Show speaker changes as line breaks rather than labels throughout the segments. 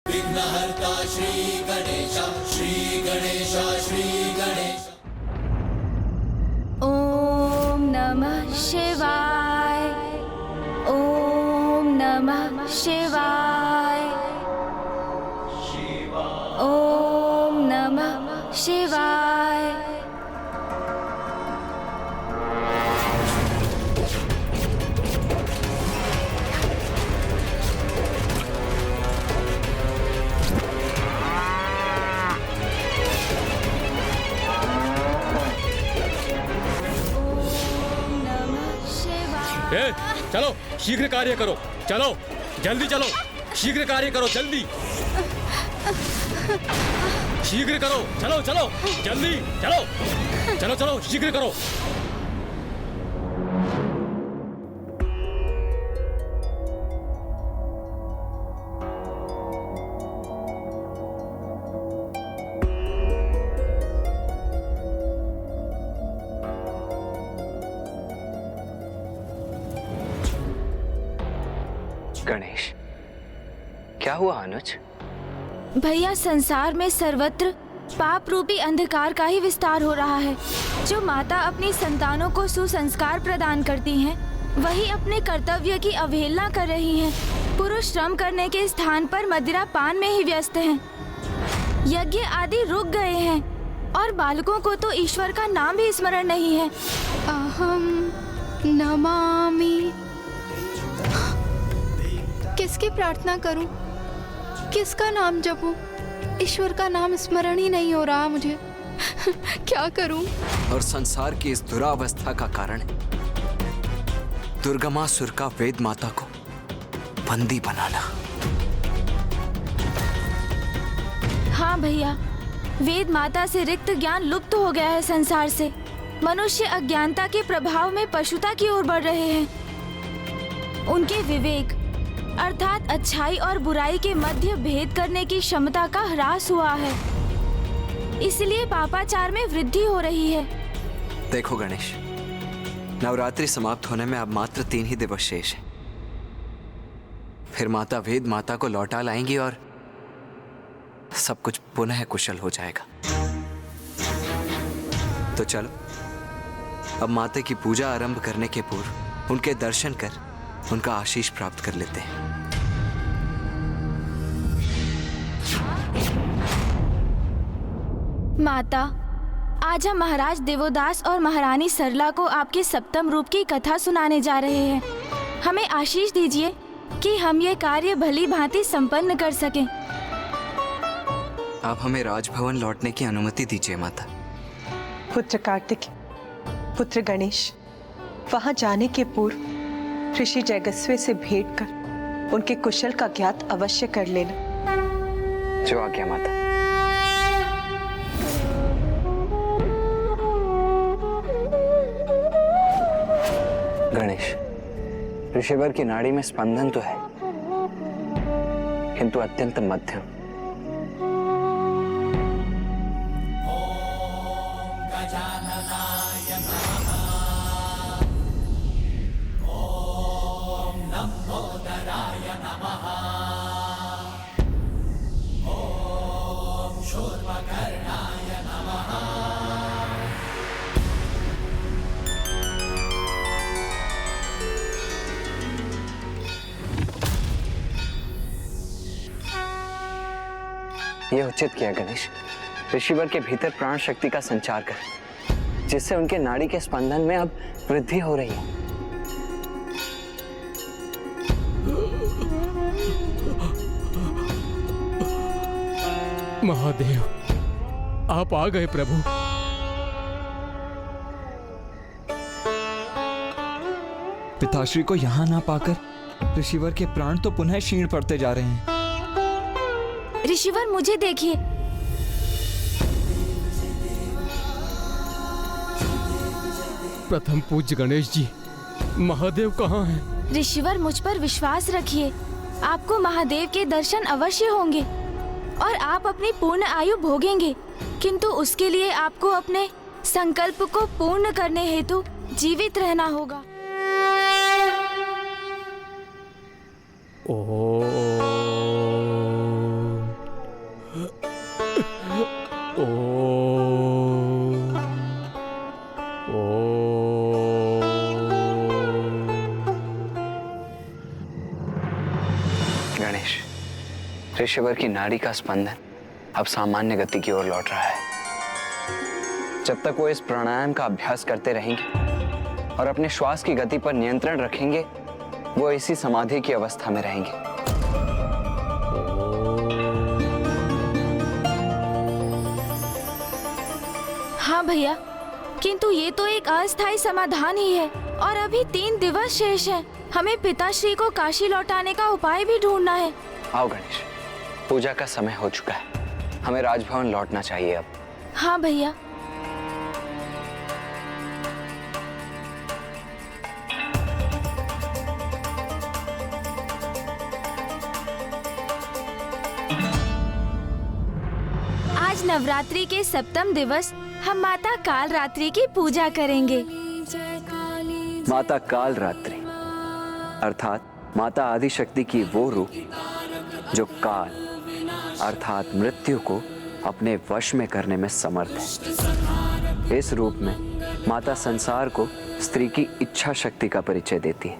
विघ्नहर्ता श्री गणेश, श्री गणेश, श्री गणेश।
ओम नमः शिवाय, ओम नमः शिवाय, ओम नमः शिवाय।
ए, चलो शीघ्र कार्य करो, चलो जल्दी चलो, शीघ्र कार्य करो, जल्दी शीघ्र करो, चलो चलो जल्दी चलो, चलो चलो शीघ्र करो।
गणेश, क्या हुआ अनुज?
भैया, संसार में सर्वत्र पाप रूपी अंधकार का ही विस्तार हो रहा है। जो माता अपनी संतानों को सुसंस्कार प्रदान करती हैं, वही अपने कर्तव्य की अवहेलना कर रही हैं। पुरुष श्रम करने के स्थान पर मदिरा पान में ही व्यस्त हैं। यज्ञ आदि रुक गए हैं और बालकों को तो ईश्वर का नाम भी स्मरण नहीं है।
अहम नमामि। किसकी प्रार्थना करूं? किसका नाम जपूं? ईश्वर का नाम स्मरण ही नहीं हो रहा मुझे। क्या करूं?
और संसार की इस दुरावस्था का कारण दुर्गमासुर का वेद माता को बंदी बनाना।
हाँ भैया, वेद माता से रिक्त ज्ञान लुप्त हो गया है संसार से। मनुष्य अज्ञानता के प्रभाव में पशुता की ओर बढ़ रहे हैं। उनके विवेक अर्थात अच्छाई और बुराई के मध्य भेद करने की क्षमता का ह्रास हुआ है। इसलिए पापाचार में वृद्धि हो रही है।
देखो गणेश, नवरात्रि समाप्त होने में अब मात्र 3 ही दिवस शेष है। फिर माता वेद माता को लौटा लाएंगी और सब कुछ पुनः कुशल हो जाएगा। तो चलो अब माता की पूजा आरंभ करने के पूर्व उनके दर्शन कर उनका आशीष प्राप्त कर लेते हैं।
माता, आज हम महाराज देवोदास और महारानी सरला को आपके सप्तम रूप की कथा सुनाने जा रहे हैं। हमें आशीष दीजिए कि हम ये कार्य भली भांति संपन्न कर सकें।
आप हमें राजभवन लौटने की अनुमति दीजिए माता।
पुत्र कार्तिक, पुत्र गणेश, वहां जाने के पूर्व ऋषि जयगस्वे से भेंट कर उनके कुशल का ज्ञात अवश्य कर लेना।
जो आज्ञा माता। गणेश, ऋषिवर की नाड़ी में स्पंदन तो है, किंतु अत्यंत मध्यम। यह उचित किया गणेश। ऋषिवर के भीतर प्राण शक्ति का संचार कर, जिससे उनके नाड़ी के स्पंदन में अब वृद्धि हो रही है।
महादेव, आप आ गए प्रभु।
पिताश्री को यहाँ ना पाकर ऋषिवर के प्राण तो पुनः क्षीण पड़ते जा रहे हैं।
ऋषिवर, मुझे देखिए।
प्रथम पूज्य गणेश जी, महादेव कहाँ हैं?
ऋषिवर, मुझ पर विश्वास रखिए, आपको महादेव के दर्शन अवश्य होंगे और आप अपनी पूर्ण आयु भोगेंगे। किंतु उसके लिए आपको अपने संकल्प को पूर्ण करने हेतु जीवित रहना होगा।
ओम
गणेश, ऋषिवर की नाड़ी का स्पंदन अब सामान्य गति की ओर लौट रहा है। जब तक वो इस प्राणायाम का अभ्यास करते रहेंगे और अपने श्वास की गति पर नियंत्रण रखेंगे, वो इसी समाधि की अवस्था में रहेंगे।
हाँ भैया, किंतु ये तो एक अस्थायी समाधान ही है और अभी 3 दिवस शेष हैं। हमें पिताश्री को काशी लौटाने का उपाय भी ढूंढना है।
आओ गणेश, पूजा का समय हो चुका है, हमें राजभवन लौटना चाहिए अब।
हाँ भैया। आज नवरात्रि के सप्तम दिवस हम माता काल रात्रि की पूजा करेंगे।
माता काल रात्रि अर्थात माता आदिशक्ति की वो रूप जो काल अर्थात मृत्यु को अपने वश में करने में समर्थ है। इस रूप में माता संसार को स्त्री की इच्छा शक्ति का परिचय देती है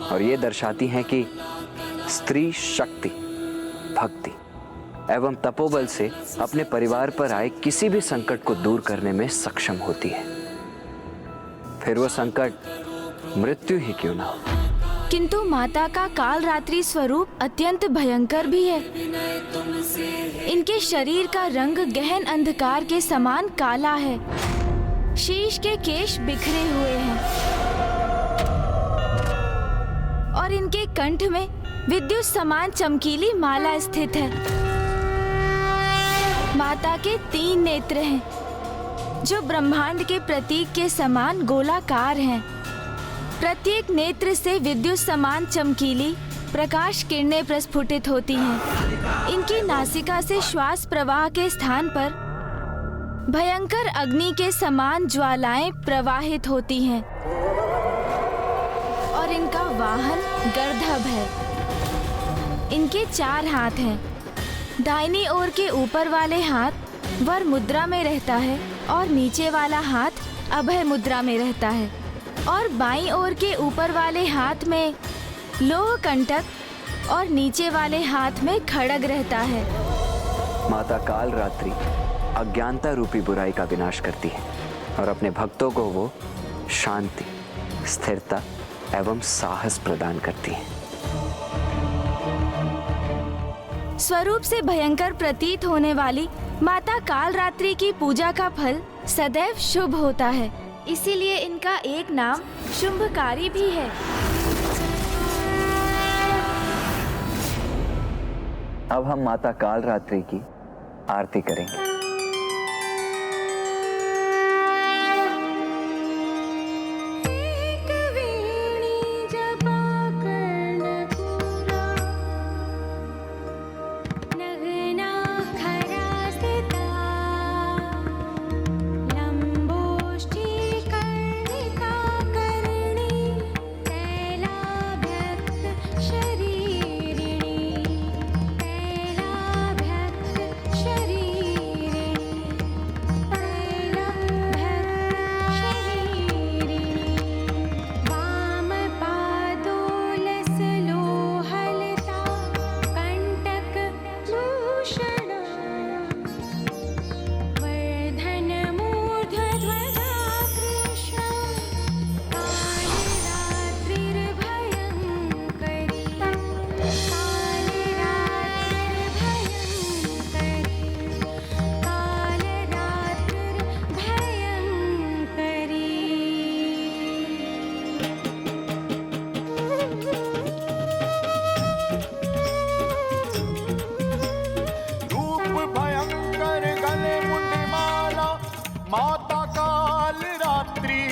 और ये दर्शाती है कि स्त्री शक्ति, भक्ति एवं तपोबल से अपने परिवार पर आए किसी भी संकट को दूर करने में सक्षम होती है, फिर वो संकट मृत्यु ही क्यों ना हो।
किंतु माता का काल रात्रि स्वरूप अत्यंत भयंकर भी है। इनके शरीर का रंग गहन अंधकार के समान काला है। शीश के केश बिखरे हुए हैं और इनके कंठ में विद्युत समान चमकीली माला स्थित है। माता के 3 नेत्र हैं जो ब्रह्मांड के प्रतीक के समान गोलाकार हैं। प्रत्येक नेत्र से विद्युत समान चमकीली प्रकाश किरणें प्रस्फुटित होती हैं। इनकी नासिका से श्वास प्रवाह के स्थान पर भयंकर अग्नि के समान ज्वालाएं प्रवाहित होती हैं और इनका वाहन गर्दभ है। इनके 4 हाथ हैं। दाहिनी ओर के ऊपर वाले हाथ वर मुद्रा में रहता है और नीचे वाला हाथ अभय मुद्रा में रहता है और बाईं ओर के ऊपर वाले हाथ में लोह कंटक और नीचे वाले हाथ में खड्ग रहता है।
माता काल रात्रि अज्ञानता रूपी बुराई का विनाश करती है और अपने भक्तों को वो शांति, स्थिरता एवं साहस प्रदान करती है।
स्वरूप से भयंकर प्रतीत होने वाली माता काल रात्रि की पूजा का फल सदैव शुभ होता है, इसीलिए इनका एक नाम शुंभकारी भी है।
अब हम माता काल रात्रि की आरती करेंगे।
माता काल रात्रि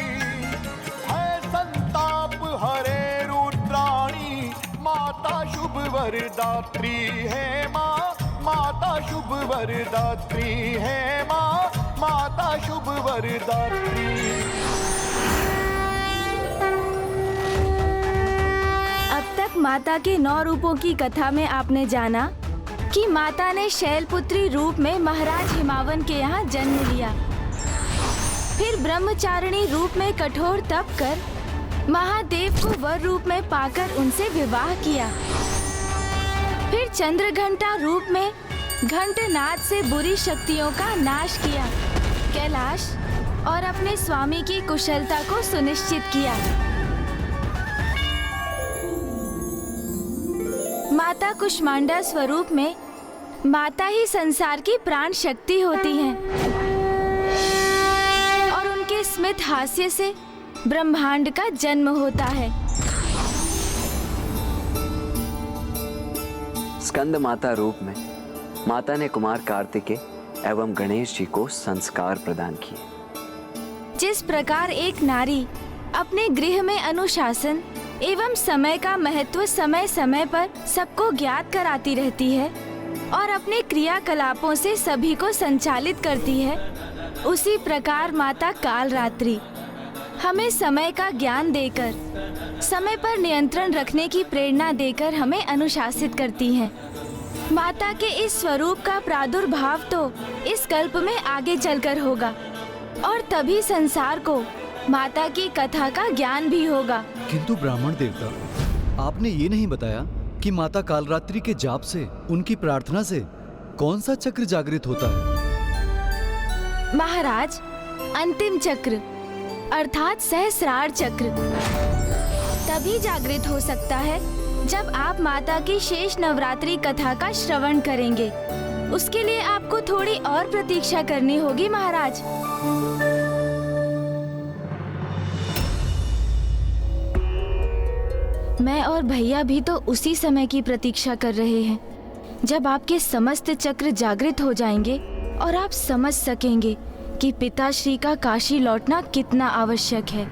है संताप हरे रुद्राणी, माता शुभ वरदात्री है माँ, माता शुभ वरदात्री है माँ, माता शुभ वरदात्री।
अब तक माता के 9 रूपों की कथा में आपने जाना कि माता ने शैलपुत्री रूप में महाराज हिमावन के यहाँ जन्म लिया, फिर ब्रह्मचारिणी रूप में कठोर तप कर महादेव को वर रूप में पाकर उनसे विवाह किया, फिर चंद्र घंटा रूप में घंटनाद से बुरी शक्तियों का नाश किया कैलाश और अपने स्वामी की कुशलता को सुनिश्चित किया। माता कुष्मांडा स्वरूप में माता ही संसार की प्राण शक्ति होती हैं और उनके स्मित हास्य से ब्रह्मांड का जन्म होता है।
स्कंद माता रूप में माता ने कुमार कार्तिकेय एवं गणेश जी को संस्कार प्रदान किए।
जिस प्रकार एक नारी अपने गृह में अनुशासन एवं समय का महत्व समय समय पर सबको ज्ञात कराती रहती है और अपने क्रियाकलापों से सभी को संचालित करती है, उसी प्रकार माता कालरात्रि हमें समय का ज्ञान देकर, समय पर नियंत्रण रखने की प्रेरणा देकर हमें अनुशासित करती हैं। माता के इस स्वरूप का प्रादुर्भाव तो इस कल्प में आगे चलकर होगा और तभी संसार को माता की कथा का ज्ञान भी होगा।
किंतु ब्राह्मण देवता, आपने ये नहीं बताया कि माता कालरात्रि के जाप से, उनकी प्रार्थना से कौन सा चक्र जागृत होता है?
महाराज, अंतिम चक्र अर्थात सहस्रार चक्र तभी जागृत हो सकता है जब आप माता की शेष नवरात्रि कथा का श्रवण करेंगे। उसके लिए आपको थोड़ी और प्रतीक्षा करनी होगी महाराज। मैं और भैया भी तो उसी समय की प्रतीक्षा कर रहे हैं जब आपके समस्त चक्र जागृत हो जाएंगे और आप समझ सकेंगे कि पिताश्री का काशी लौटना कितना आवश्यक है।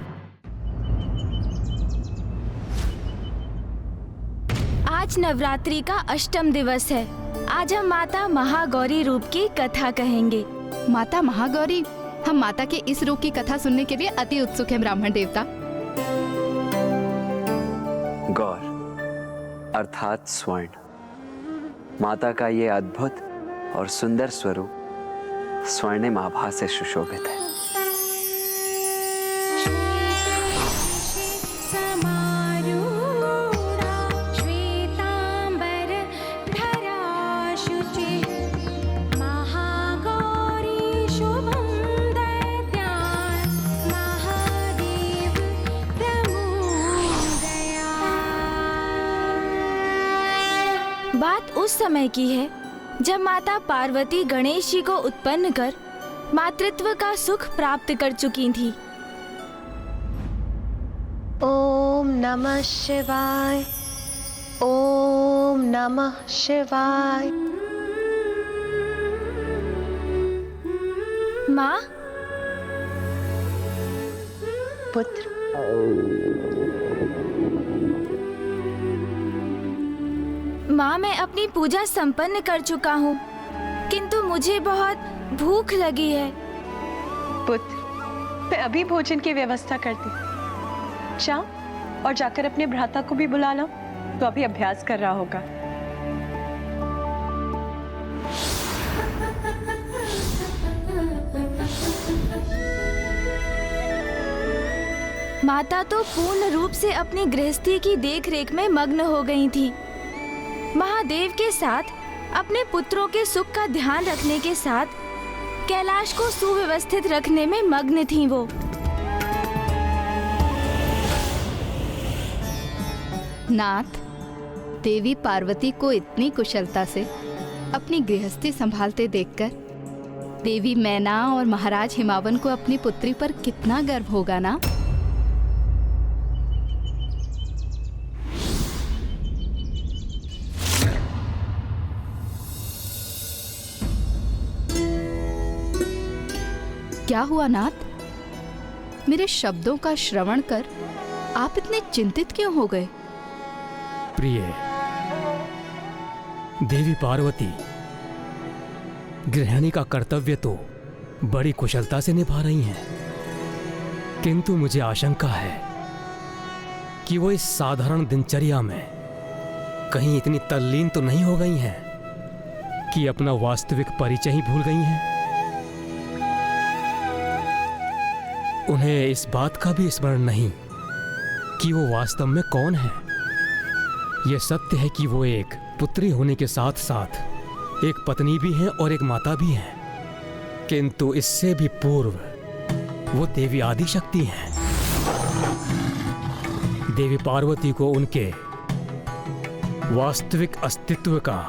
आज नवरात्रि का अष्टम दिवस है। आज हम माता महागौरी रूप की कथा कहेंगे।
माता महागौरी, हम माता के इस रूप की कथा सुनने के लिए अति उत्सुक हैं ब्राह्मण देवता।
गौर अर्थात स्वर्ण, माता का ये अद्भुत और सुंदर स्वरूप स्वर्णिम आभा से सुशोभित है।
बात उस समय की है जब माता पार्वती गणेश जी को उत्पन्न कर मातृत्व का सुख प्राप्त कर चुकी थी।
ओम नमः शिवाय, ओम नमः शिवाय।
माँ,
पुत्र,
माँ, मैं अपनी पूजा संपन्न कर चुका हूँ, किंतु मुझे बहुत भूख लगी है।
पुत्र, मैं अभी भोजन की व्यवस्था करती हूँ। जाओ और जाकर अपने भ्राता को भी बुला लो, तो अभी अभ्यास कर रहा होगा।
माता तो पूर्ण रूप से अपनी गृहस्थी की देखरेख में मग्न हो गई थी। महादेव के साथ अपने पुत्रों के सुख का ध्यान रखने के साथ कैलाश को सुव्यवस्थित रखने में मग्न थीं वो।
नाथ, देवी पार्वती को इतनी कुशलता से अपनी गृहस्थी संभालते देखकर देवी मैना और महाराज हिमावन को अपनी पुत्री पर कितना गर्व होगा ना। क्या हुआ नाथ? मेरे शब्दों का श्रवण कर आप इतने चिंतित क्यों हो गए?
प्रिय देवी पार्वती, गृहिणी का कर्तव्य तो बड़ी कुशलता से निभा रही हैं, किंतु मुझे आशंका है कि वो इस साधारण दिनचर्या में कहीं इतनी तल्लीन तो नहीं हो गई हैं कि अपना वास्तविक परिचय ही भूल गई हैं। उन्हें इस बात का भी स्मरण नहीं कि वो वास्तव में कौन है। यह सत्य है कि वो एक पुत्री होने के साथ साथ एक पत्नी भी हैं और एक माता भी हैं, किंतु इससे भी पूर्व वो देवी आदिशक्ति हैं। देवी पार्वती को उनके वास्तविक अस्तित्व का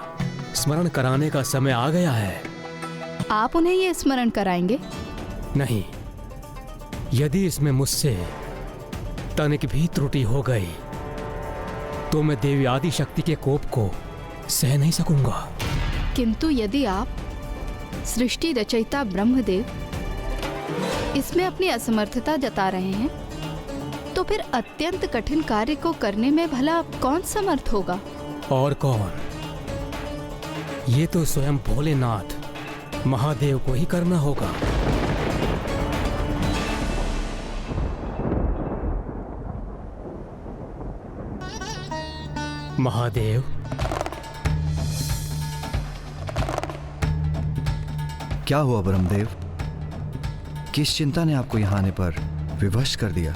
स्मरण कराने का समय आ गया है।
आप उन्हें ये स्मरण कराएंगे?
नहीं, यदि इसमें मुझसे तनिक भी त्रुटि हो गई तो मैं देवी आदिशक्ति के कोप को सह नहीं सकूंगा।
किंतु यदि आप सृष्टि रचयिता ब्रह्मदेव इसमें अपनी असमर्थता जता रहे हैं, तो फिर अत्यंत कठिन कार्य को करने में भला कौन समर्थ होगा?
और कौन? ये तो स्वयं भोलेनाथ महादेव को ही करना होगा। महादेव,
क्या हुआ ब्रह्मदेव? किस चिंता ने आपको यहाँ आने पर विवश कर दिया?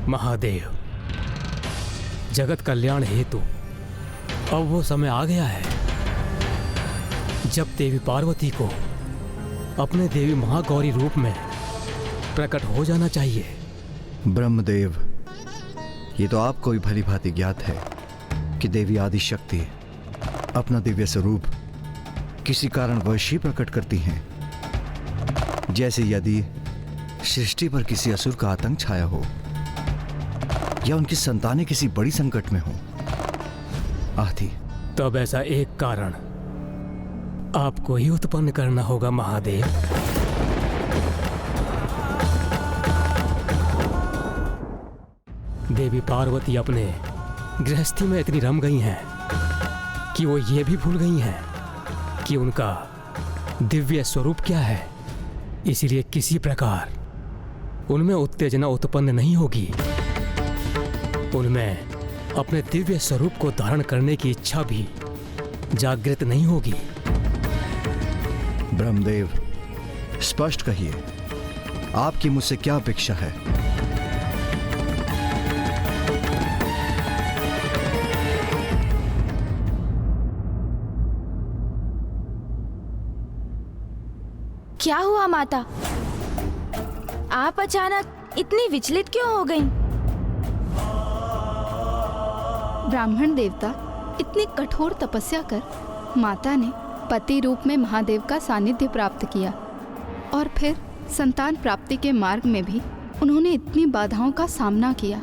महादेव, जगत कल्याण हेतु अब वो समय आ गया है जब देवी पार्वती को अपने देवी महागौरी रूप में प्रकट हो जाना चाहिए।
ब्रह्मदेव, ये तो आपको भी भली भांति ज्ञात है कि देवी आदिशक्ति अपना दिव्य स्वरूप किसी कारणवश ही प्रकट करती हैं। जैसे यदि सृष्टि पर किसी असुर का आतंक छाया हो या उनकी संतानें किसी बड़ी संकट में हो आदि।
तब ऐसा एक कारण आपको ही उत्पन्न करना होगा महादेव। देवी पार्वती अपने गृहस्थी में इतनी रम गई हैं कि वो ये भी भूल गई हैं कि उनका दिव्य स्वरूप क्या है। इसीलिए किसी प्रकार उनमें उत्तेजना उत्पन्न नहीं होगी। उनमें अपने दिव्य स्वरूप को धारण करने की इच्छा भी जागृत नहीं होगी।
ब्रह्मदेव, स्पष्ट कहिए, आपकी मुझसे क्या अपेक्षा है?
क्या हुआ माता? आप अचानक इतनी विचलित क्यों हो गईं?
ब्राह्मण देवता, इतनी कठोर तपस्या कर माता ने पति रूप में महादेव का सानिध्य प्राप्त किया और फिर संतान प्राप्ति के मार्ग में भी उन्होंने इतनी बाधाओं का सामना किया।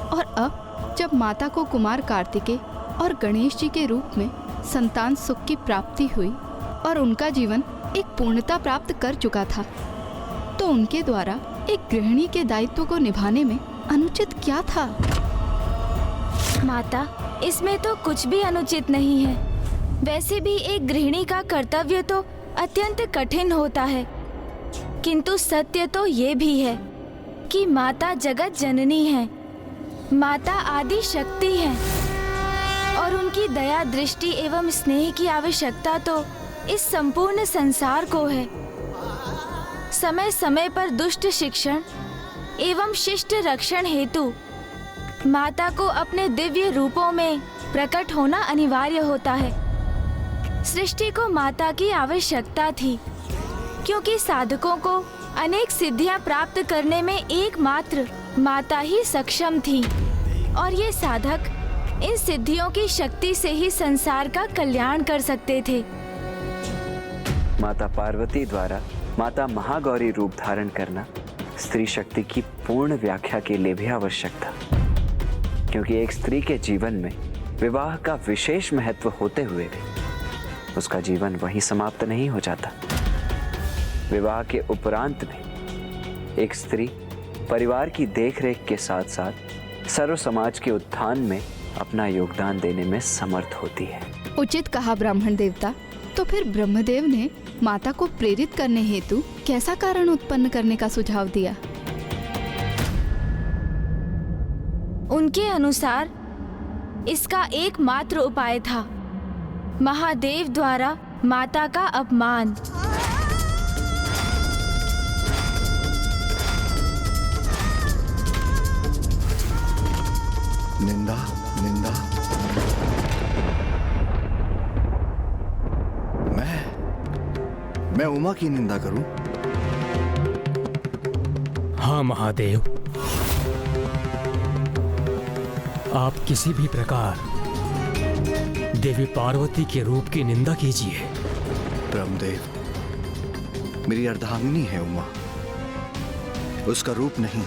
और अब जब माता को कुमार कार्तिकेय और गणेश जी के रूप में संतान सुख की प्राप्ति हुई और उनका जीवन एक पूर्णता प्राप्त कर चुका था, तो उनके द्वारा एक गृहिणी के दायित्व को निभाने में अनुचित क्या था?
माता, इसमें तो कुछ भी अनुचित नहीं है। वैसे भी एक गृहिणी का कर्तव्य तो अत्यंत कठिन होता है, किंतु सत्य तो ये भी है कि माता जगत जननी है, माता आदि शक्ति है और उनकी दया दृष्टि एवं स्नेह की आवश्यकता तो इस संपूर्ण संसार को है। समय समय पर दुष्ट शिक्षण एवं शिष्ट रक्षण हेतु माता को अपने दिव्य रूपों में प्रकट होना अनिवार्य होता है। सृष्टि को माता की आवश्यकता थी, क्योंकि साधकों को अनेक सिद्धियां प्राप्त करने में एकमात्र माता ही सक्षम थी और ये साधक इन सिद्धियों की शक्ति से ही संसार का कल्याण कर सकते थे।
माता पार्वती द्वारा माता महागौरी रूप धारण करना स्त्री शक्ति की पूर्ण व्याख्या के लिए भी आवश्यक था, क्योंकि एक स्त्री के जीवन में विवाह का विशेष महत्व होते हुए भी उसका जीवन वहीं समाप्त नहीं हो जाता। विवाह के उपरांत भी एक स्त्री परिवार की देखरेख के साथ साथ सर्व समाज के उत्थान में अपना योगदान देने में समर्थ होती है।
उचित कहा ब्राह्मण देवता। तो फिर ब्रह्मदेव ने माता को प्रेरित करने हेतु कैसा कारण उत्पन्न करने का सुझाव दिया?
उनके अनुसार इसका एकमात्र उपाय था महादेव द्वारा माता का अपमान।
निंदा निंदा। मैं उमा की निंदा करूं?
हाँ महादेव, आप किसी भी प्रकार देवी पार्वती के रूप की निंदा कीजिए।
ब्रह्मदेव, मेरी अर्धांगिनी है उमा, उसका रूप नहीं,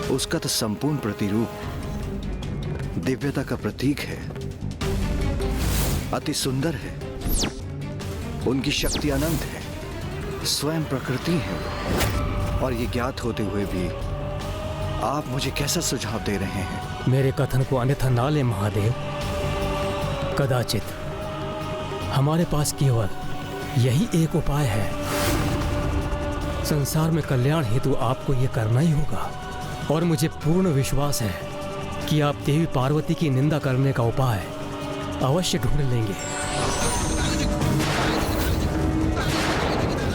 उसका तो संपूर्ण प्रतिरूप दिव्यता का प्रतीक है, अति सुंदर है, उनकी शक्ति अनंत है, स्वयं प्रकृति है। और ये ज्ञात होते हुए भी आप मुझे कैसा सुझाव दे रहे हैं?
मेरे कथन को अन्यथा ना ले महादेव। कदाचित हमारे पास केवल यही एक उपाय है। संसार में कल्याण हेतु आपको यह करना ही होगा, और मुझे पूर्ण विश्वास है कि आप देवी पार्वती की निंदा करने का उपाय अवश्य ढूंढ लेंगे।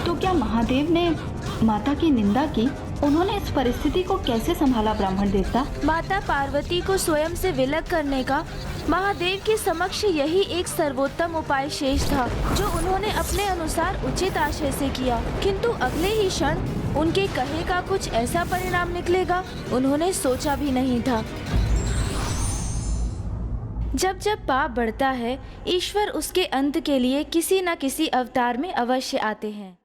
तो क्या महादेव ने माता की निंदा की? उन्होंने इस परिस्थिति को कैसे संभाला ब्राह्मण देवता?
माता पार्वती को स्वयं से विलग करने का महादेव के समक्ष यही एक सर्वोत्तम उपाय शेष था, जो उन्होंने अपने अनुसार उचित आशय से किया। किंतु अगले ही क्षण उनके कहे का कुछ ऐसा परिणाम निकलेगा उन्होंने सोचा भी नहीं था। जब जब पाप बढ़ता है, ईश्वर उसके अंत के लिए किसी न किसी अवतार में अवश्य आते हैं।